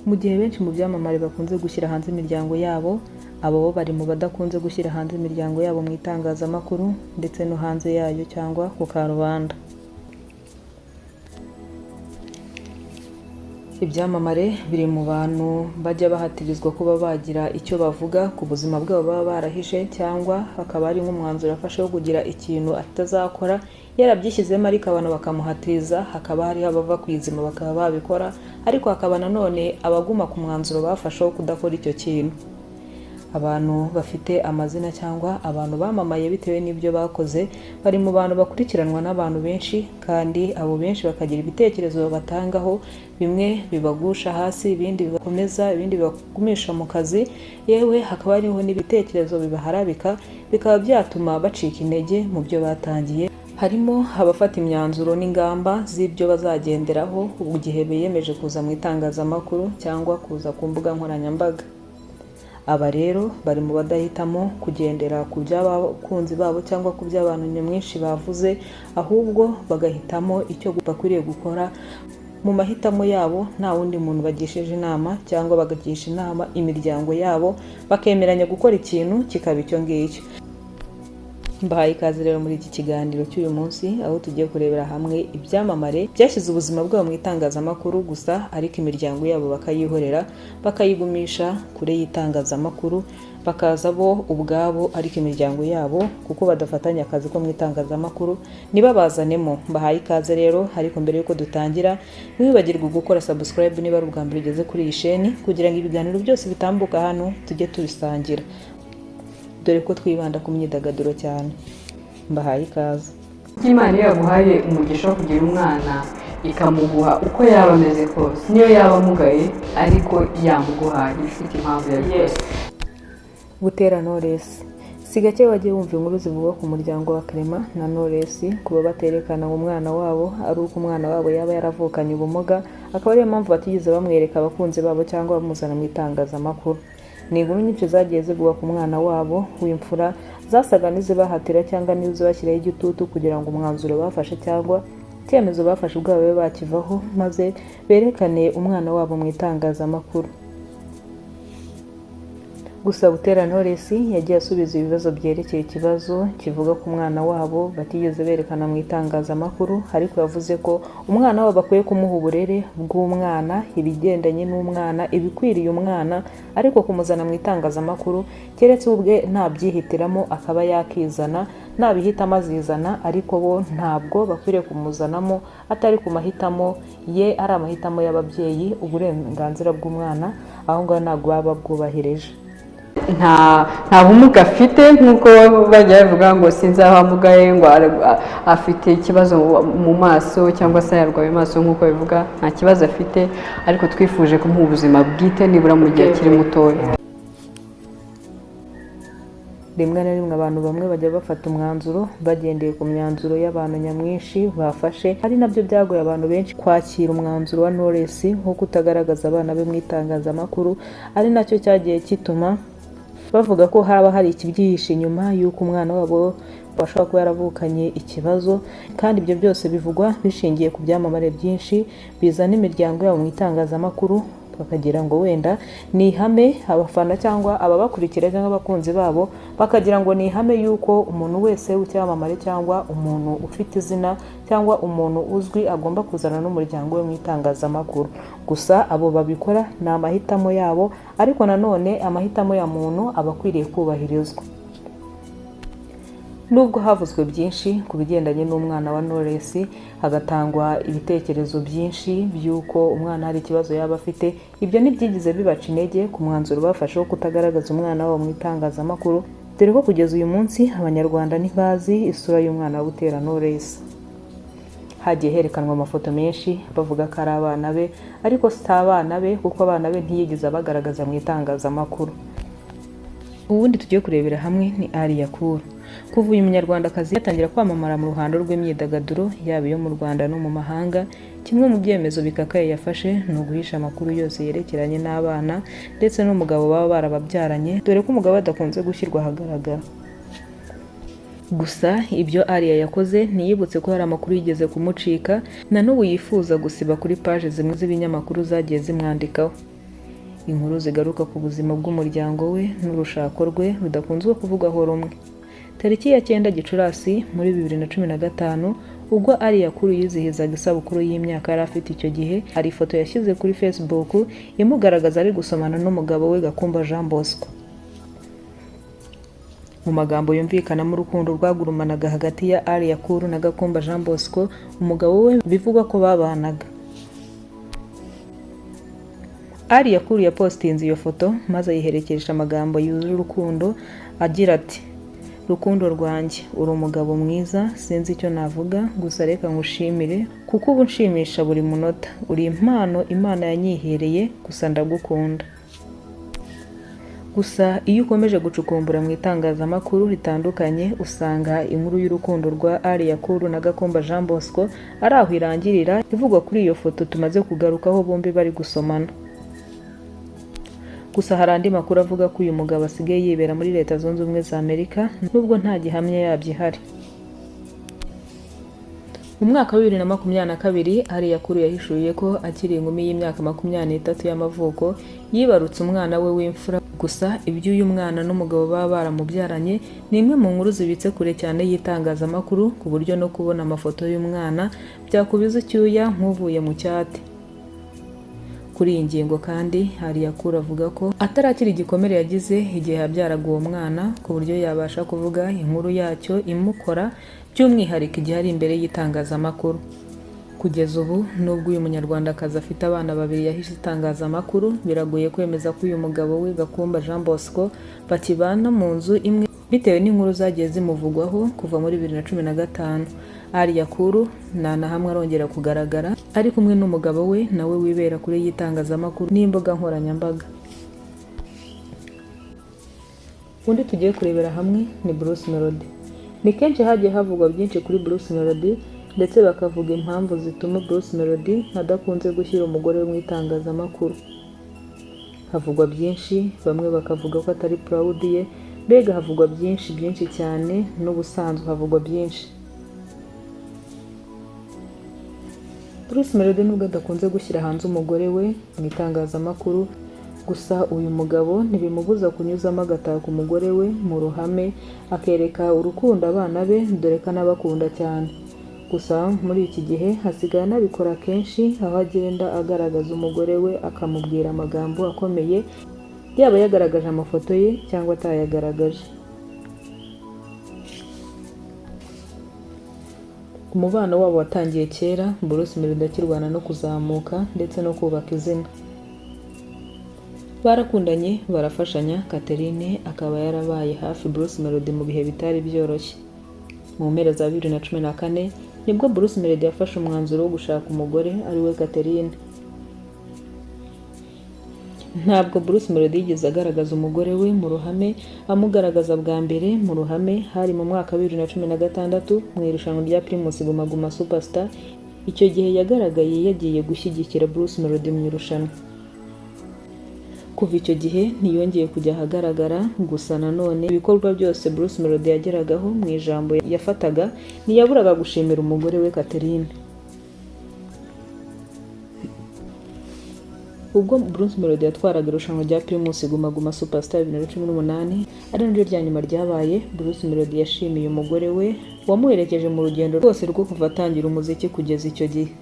Mu gihe benshi mu byamamare bakunze gushyira hanze imiryango yabo, abo bo bari mu badakunze gushyira hanze imiryango yabo mu itangazamakuru ndetse no hanze yayo cyangwa ku karubanda. Ibyamamare biri mu bantu bajya bahatirizwa kuba bagira icyo bavuga ku buzima bwabo baba barahishe, cyangwa hakaba ari nk'umwanzuro afashe wo kugira ikintu atazakora yarabyishyizemo, ariko abantu bakamuhatiriza. Hakaba hariho abava ku izima bakaba babikora, ariko hakaba nanone abaguma ku mwanzuro bafashe wo kudakora icyo kintu. Abantu bafite amazina cyangwa abantu bamamaye bitewe n'ibyo bakoze bari mu bantu bakurikiranwa n'abantu benshi, kandi abo benshi bakagira ibitekerezo batangaho, bimwe bibagusha hasi, ibindi bibakomeza, ibindi bibagumisha mu kazi, yewe hakaba hariho n'ibitekerezo bibaharabika, bikaba byatuma bacika intege mu byo batangiye. Harimo abafata imyanzuro n'ingamba z'ibyo bazagenderaho mu gihe biyemeje kuza mu itangazamakuru cyangwa kuza ku mbuga nkoranyambaga. Aba rero bari mu badahitamo kugendera ku by'abakunzi babo cyangwa ku by'abantu nyamwinshi bavuze, ahubwo bagahitamo icyo bakwiriye gukora mu mahitamo yabo, nta wundi muntu bagishije inama, cyangwa bagagisha inama imiryango yabo, bakemeranya gukora ikintu kikaba icyo ngicyo. Mbahaye ikaze rero muri iki kiganiro cy'uyu munsi, aho tugiye kurebera hamwe ibyamamare byashyize ubuzima bwabo mu itangazamakuru gusa, ariko imiryango yabo bakayihorera, bakayigumisha kure y'itangazamakuru, bakaza bo ubwabo ariko imiryango yabo kuko badafatanya akazi ko mu itangazamakuru ntibabazanemo. Mbahaye ikaze rero, ariko mbere y'uko dutangira ntiwibagirwe gukora subscribe niba ari ubwa mbere ugeze kuri iyi sheni, kugira ngo ibiganiro byose bitambuka hano tujye tubisangira, dore ko twibanda ku myidagaduro cyane. Mbahaye ikaze. Imana iyo yaguhaye umugisha wo kugira umwana ikamuguha uko yaba ameze kose, niyo yaba amugaye ariko yamuguhaye ifite impamvu yabikoze. Butera Knowless. Si gake wagiye wumva inkuru zivuga ku muryango wa Clement na Knowless kuba baterekana umwana wabo ari uko umwana wabo yaba yaravukanye ubumuga, akaba ariyo mpamvu batigeze bamwereka abakunzi babo cyangwa bamuzana mu itangazamakuru. Ni inkuru nyinshi zagiye zigwa ku mwana wabo w'imfura, zasaga n'izibahatira cyangwa n'izibashyiraho igitutu kugira ngo umwanzuro bafashe cyangwa icyemezo bafashe ubwabo babe bakivaho, maze berekane umwana wabo mu itangazamakuru. Gusa Butera Knowless yagiye asubiza ibibazo byerekeye ikibazo kivuga ku mwana wabo batigeze berekana mu itangazamakuru, ariko yavuze ko umwana wabo bakwiye kumuha uburere bw'umwana, ibigendanye n'umwana, ibikwiriye umwana, ariko kumuzana mu itangazamakuru keretse ubwe ntabyihitiramo akaba yakizana, nabihitamo azizana, ariko bo ntabwo bakwiriye kumuzanamo atari ku mahitamo ye, ari amahitamo y'ababyeyi. Uburenganzira bw'umwana aho ngaho ntabwo baba bwubahirije. Nta bumuga afite nk'uko bajya bavuga ngo sinzi aho amugaye, ngo afite ikibazo mu maso cyangwa se yarwaye amaso nk'uko bivuga. Nta kibazo afite, ariko twifuje kumuha ubuzima bwite nibura mu gihe akiri mutoya. Rimwe na rimwe abantu bamwe bajya bafata umwanzuro bagendeye ku myanzuro y'abantu nyamwinshi bafashe, ari nabyo byagoye abantu benshi kwakira umwanzuro wa Knowless nko kutagaragaza abana be mu itangazamakuru, ari nacyo cyagiye kituma bavuga ko haba hari ikibyihishe inyuma y'uko umwana wabo bashobora kuba yaravukanye ikibazo, kandi ibyo byose bivugwa bishingiye ku byamamare byinshi bizana imiryango yabo mu itangazamakuru, bakagira ngo wenda ni ihame, abafana cyangwa ababakurikira cyangwa abakunzi babo bakagira ngo ni ihame y'uko umuntu wese w'icyamamare cyangwa umuntu ufite izina cyangwa umuntu uzwi agomba kuzana n'umuryango we mu itangazamakuru. Gusa abo babikora ni amahitamo yabo, ariko nanone amahitamo ya muntu aba akwiriye kubahirizwa. Nubwo havuzwe byinshi ku bigendanye n'umwana wa Knowless, hagatangwa ibitekerezo byinshi by'uko umwana hari ikibazo yaba afite, ibyo ntibyigize bibaca intege ku mwanzuro bafashe wo kutagaragaza umwana wabo mu itangazamakuru, dore ko kugeza uyu munsi abanyarwanda ntibazi isura y'umwana wa Butera Knowless. Hagiye herekanwa amafoto menshi bavuga ko ari abana be, ariko si abana be kuko abana be ntiyigeze abagaragaza mu itangazamakuru. Ubundi tugiye kurebera hamwe ni Alia Cool. Kuva uyu munyarwandakazi yatangira kwamamara mu ruhando rw'imyidagaduro yaba iyo mu Rwanda no mu mahanga, kimwe mu byemezo bikakaye yafashe ni uguhisha amakuru yose yerekeranye n'abana ndetse n'umugabo baba barababyaranye, dore ko umugabo adakunze gushyirwa ahagaragara. Gusa ibyo Alia yakoze ntiyibutse ko hari amakuru yigeze kumucika, na n'ubu yifuza gusiba kuri paje zimwe z'ibinyamakuru zagiye zimwandikaho. inkuru zigaruka ku buzima bw'umuryango we n'urushako rwe rudakunzwe kuvugwaho rumwe. Tariki ya 9 Gicurasi muri 2015 ubwo Alia Kuru yizihizaga isabukuru y'imyaka yari afite icyo gihe, hari ifoto yashyize kuri Facebook imugaragaza ari gusomana n'umugabo we Gakumba Jean Bosco. Mu magambo yumvikanamo urukundo rwagurumanaga hagati ya Alia Kuru na Gakumba Jean Bosco, umugabo we bivugwa ko babanaga. Alia Kuru yapostinze iyo foto maze ayiherekeje amagambo yuzuye urukundo agira ati: "Rukundo rwanjye, uri umugabo mwiza, sinzi icyo navuga, gusa reka ngushimire kuko ubu nshimisha buri munota. Uri impano Imana yanyihereye, gusa ndagukunda." Gusa iyo ukomeje gucukumbura mu itangazamakuru ritandukanye, usanga inkuru y'urukundo rwa Alia Kuru na Gakumba Jean Bosco ari aho irangirira, ivugwa kuri iyo foto tumaze kugarukaho bombi bari gusomana. Gusa hari andi makuru avuga ko uyu mugabo asigaye yibera muri Leta Zunze Ubumwe za Amerika, nubwo nta gihamya yabyo ihari. Mu mwaka wa 2022 Alia Kuru yahishuye ko akiri inkumi y'imyaka 23 y'amavuko yibarutse umwana we w'imfura. Gusa iby'uyu mwana n'umugabo baba baramubyaranye ni imwe mu nkuru zibitse kure cyane y'itangazamakuru, ku buryo no kubona amafoto y'umwana byakubiza icyuya nk'uvuye mu cyate. Kuri iyi ngingo kandi Alia Kuru avuga ko atarakira igikomere yagize igihe yabyaraga uwo mwana, ku buryo yabasha kuvuga inkuru yacyo imukora, by'umwihariko igihe ari imbere y'itangazamakuru. Kugeza ubu nubwo uyu munyarwandakazi afite abana babiri yahishe itangazamakuru, biragoye kwemeza ko uyu mugabo we Gakumba Jean Bosco bakibana mu nzu imwe bitewe n'inkuru zagiye zimuvugwaho kuva muri 2015. Alia Kuru nta na hamwe arongera kugaragara ari kumwe n'umugabo we nawe wibera kure y'itangazamakuru n'imbuga nkoranyambaga. Undi tugiye kurebera hamwe ni Bruce Melody. Ni kenshi hagiye havugwa byinshi kuri Bruce Melody, ndetse bakavuga impamvu zituma Bruce Melody adakunze gushyira umugore we mu itangazamakuru. Havugwa byinshi, bamwe bakavuga ko atari proud ye, mbega havugwa byinshi cyane, n'ubusanzwe havugwa byinshi. Bruce Melody nubwo adakunze gushyira hanze umugore we mu itangazamakuru, gusa uyu mugabo ntibimubuza kunyuzamo agataka umugore we mu ruhame, akereka urukundo abana be, dore ko anabakunda cyane. Gusa muri iki gihe hasigaye anabikora kenshi, aho agenda agaragaza umugore we akamubwira amagambo akomeye, yaba yagaragaje amafoto ye cyangwa atayagaragaje. Umubano wabo watangiye kera, Bruce Melody akirwana no kuzamuka ndetse no kubaka izina. Barakundanye, barafashanya, Catherine akaba yarabaye hafi Bruce Melody mu bihe bitari byoroshye. Mu mpera za 2014 nibwo Bruce Melody yafashe umwanzuro wo gushaka umugore ari we Catherine. Ntabwo Bruce Melody yigeze agaragaza umugore we mu ruhame, amugaragaza bwa mbere mu ruhame hari mu mwaka wa 2016 mu irushanwa rya Primus Guma Guma Superstar. Icyo gihe yagaragaye yagiye gushyigikira Bruce Melody mu irushanwa. Kuva icyo gihe ntiyongeye kujya ahagaragara, gusa nanone ibikorwa byose Bruce Melody yageragaho mu ijambo yafataga ntiyaburaga gushimira umugore we Catherine. Ubwo Bruce Melody yatwaraga irushanwa rya Primus Guma Guma Superstar 2018, ari naryo rya nyuma ryabaye, Bruce Melody yashimiye umugore we wamuherekeje mu rugendo rwose rwo kuva atangira umuziki kugeza icyo gihe.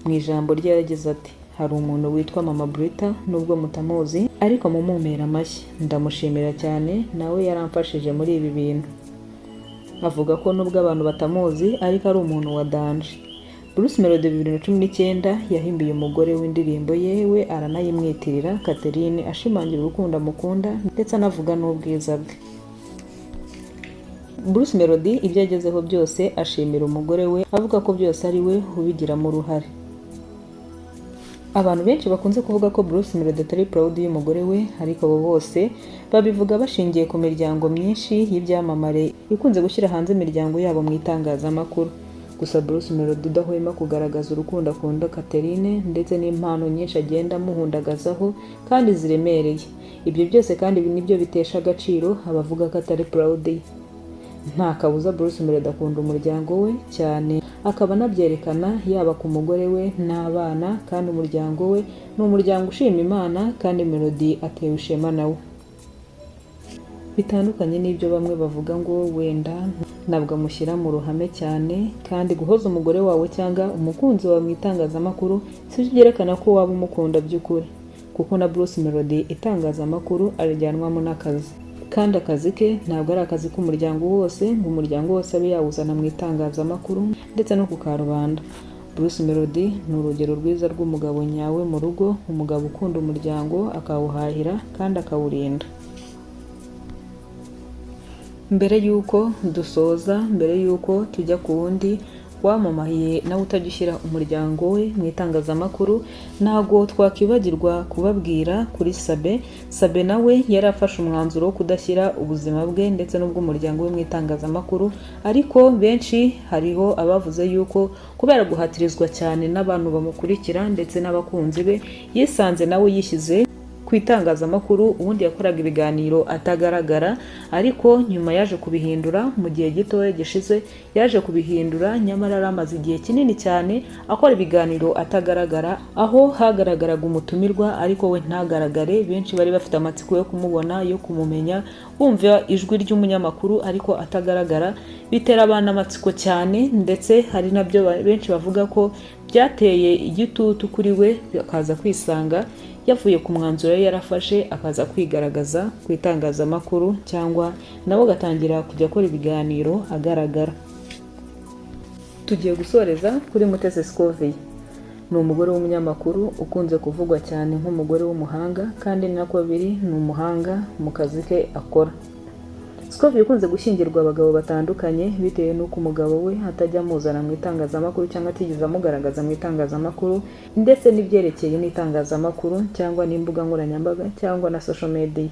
Mu ijambo rye yagize ati: "Hari umuntu witwa Mama Brita, nubwo mutamuzi ariko mumumpera amashyi, ndamushimira cyane, nawe yaramfashije muri ibi bintu." Avuga ko nubwo abantu batamuzi ariko ari umuntu wa danje. Bruce Melody 2019 yahimbiye umugore w'indirimbo yewe aranayimwitirira Catherine, ashimangira urukundo amukunda ndetse anavuga n'ubwiza bwe. Bruce Melody ibyo yagezeho byose ashimira umugore we, avuga ko byose ari we ubigiramo uruhare. Abantu benshi bakunze kuvuga ko Bruce Melody atari proud y'umugore we, ariko abo bose babivuga bashingiye ku miryango myinshi y'ibyamamare ikunze gushyira hanze imiryango yabo mu itangazamakuru. Gusa Bruce Melody udahwema kugaragaza urukundo akunda Catherine ndetse n'impano nyinshi agenda amuhundagazaho kandi ziremereye. Ibyo byose kandi nibyo bitesha agaciro abavuga ko atari proud ye. nta kabuza Bruce Melody akunda umuryango we cyane, akaba anabyerekana yaba ku mugore we n'abana, kandi umuryango we ni umuryango ushima Imana kandi Melody atewe ishema nawe. Bitandukanye n'ibyo bamwe bavuga ngo wenda ntabwo amushyira mu ruhame cyane, kandi guhoza umugore wawe cyangwa umukunzi wawe mu itangazamakuru si byo byerekana ko waba umukunda by'ukuri, kuko na Bruce Melody itangazamakuru arijyanwamo n'akazi, kandi akazi ke ntabwo ari akazi k'umuryango wose ngo umuryango wose abe yawuzana mu itangazamakuru ndetse no ku karubanda. Bruce Melody ni urugero rwiza rw'umugabo nyawe mu rugo, umugabo ukunda umuryango akawuhahira kandi akawurinda. Mbere yuko dusoza, mbere yuko tujya ku wundi wamamaye nawe utajya ushyira umuryango we mu itangazamakuru, ntabwo twakwibagirwa kubabwira kuri Sabe nawe yari afashe umwanzuro wo kudashyira ubuzima bwe ndetse n'ubw'umuryango we mu itangazamakuru, ariko benshi hariho abavuze yuko kubera guhatirizwa cyane n'abantu bamukurikira ndetse n'abakunzi be, yisanze nawe yishyize ku itangazamakuru. Ubundi yakoraga ibiganiro atagaragara, ariko nyuma yaje kubihindura mu gihe gitoya gishize, yaje kubihindura, nyamara aramaze igihe kinini cyane akora ibiganiro atagaragara, aho hagaragaraga umutumirwa ariko we ntagaragare. Benshi bari bafite amatsiko yo kumubona, yo kumumenya, bumva ijwi ry'umunyamakuru ariko atagaragara, bitera abana amatsiko cyane, ndetse hari nabyo benshi bavuga ko byateye igitutu kuri we, akaza kwisanga yavuye ku mwanzuro yarafashe akaza kwigaragaza ku itangazamakuru, cyangwa nawe agatangira kujya akora ibiganiro agaragara. Tugiye gusoreza kuri Mutesi Scovia. Ni umugore w'umunyamakuru ukunze kuvugwa cyane nk'umugore w'umuhanga, kandi ni nako biri, ni umuhanga mu kazi ke akora. Scovia ukunze gushyingirwa abagabo batandukanye bitewe n'uko umugabo we atajya amuzana mu itangazamakuru cyangwa atigeze amugaragaza mu itangazamakuru, ndetse n'ibyerekeye n'itangazamakuru cyangwa n'imbuga nkoranyambaga cyangwa na social media.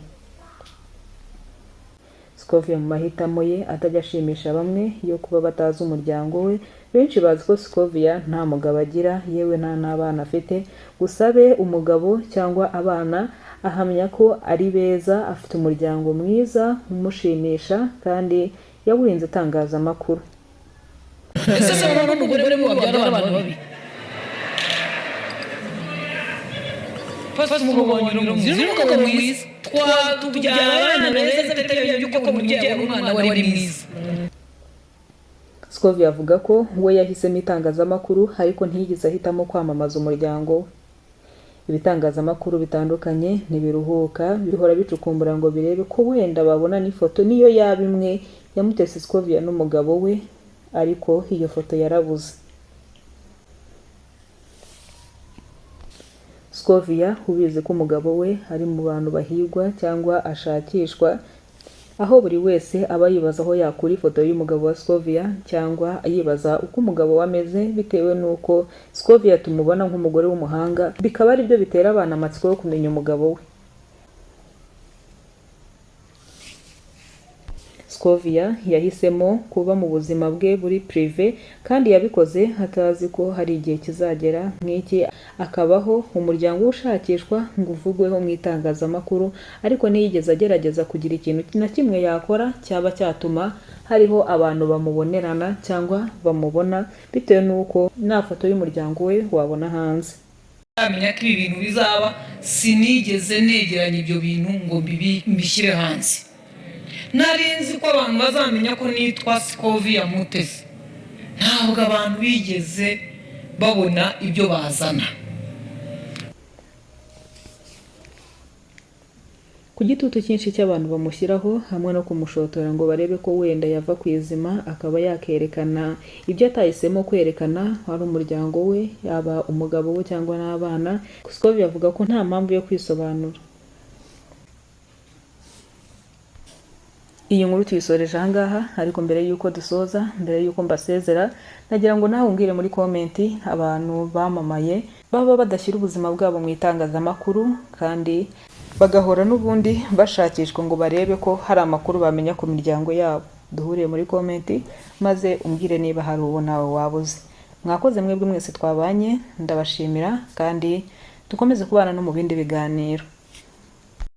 Scovia mu mahitamo ye atajya ashimisha bamwe yo kuba batazi umuryango we. Benshi bazi ko Scovia nta mugabo agira, yewe nta n'abana afite, gusa be umugabo cyangwa abana ahamya ko ari beza, afite umuryango mwiza umushimisha, kandi yawurinze itangazamakuru. Ese se mwana n'umugore we wabyara abantu babi? Pasi mubonye umugabo mwiza, tubyara abana beza bitewe n'uko umubyeyi w'umwana wari mwiza. Scovia avuga ko we yahisemo itangazamakuru ariko ntiyigeze ahitamo kwamamaza umuryango we. Ibitangazamakuru bitandukanye ntibiruhuka, bihora bicukumbura ngo birebe ko wenda babona n'ifoto niyo yaba imwe ya Mutesi Scovia n'umugabo we, ariko iyo foto yarabuze. Scovia ubizi ko umugabo we ari mu bantu bahigwa cyangwa ashakishwa, aho buri wese aba yibaza aho yakura ifoto y'umugabo wa Scovia, cyangwa yibaza uko umugabo we ameze, bitewe n'uko Scovia tumubona nk'umugore w'umuhanga, bikaba ari byo bitera abana amatsiko yo kumenya umugabo we. Scovia yahisemo kuba mu buzima bwe buri prive, kandi yabikoze atazi ko hari igihe kizagera nk'iki akabaho umuryango ushakishwa ngo uvugweho mu itangazamakuru, ariko ntiyigeze agerageza kugira ikintu na kimwe yakora cyaba cyatuma hariho abantu bamubonerana cyangwa bamubona, bitewe n'uko nta foto y'umuryango we wabona hanze. Amenya ko ibi bintu bizaba, sinigeze negeranya ibyo bintu ngo mbishyire hanze. Narinzi ko abantu bazamenya ko nitwa Scovia Mutesi, ntabwo abantu bigeze babona ibyo bazana. Ku gitutu cyinshi cy'abantu bamushyiraho hamwe no kumushotora ngo barebe ko wenda yava ku izima, akaba yakerekana ibyo atahisemo kwerekana, ari umuryango we, yaba umugabo we cyangwa n'abana. Scovia avuga ko nta mpamvu yo kwisobanura. Iyi nkuru tuyisoreje ahangaha, ariko mbere yuko dusoza, mbere yuko mbasezera, nagira ngo nawe umbwire muri komenti abantu bamamaye baba badashyira ubuzima bwabo mu itangazamakuru, kandi bagahora n'ubundi bashakishwa ngo barebe ko hari amakuru bamenya ku miryango yabo. Duhuriye muri komenti maze umbwire niba hari uwo nawe wabuze. Mwakoze mwebwe mwese twabanye, ndabashimira, kandi dukomeze kubana no mu bindi biganiro.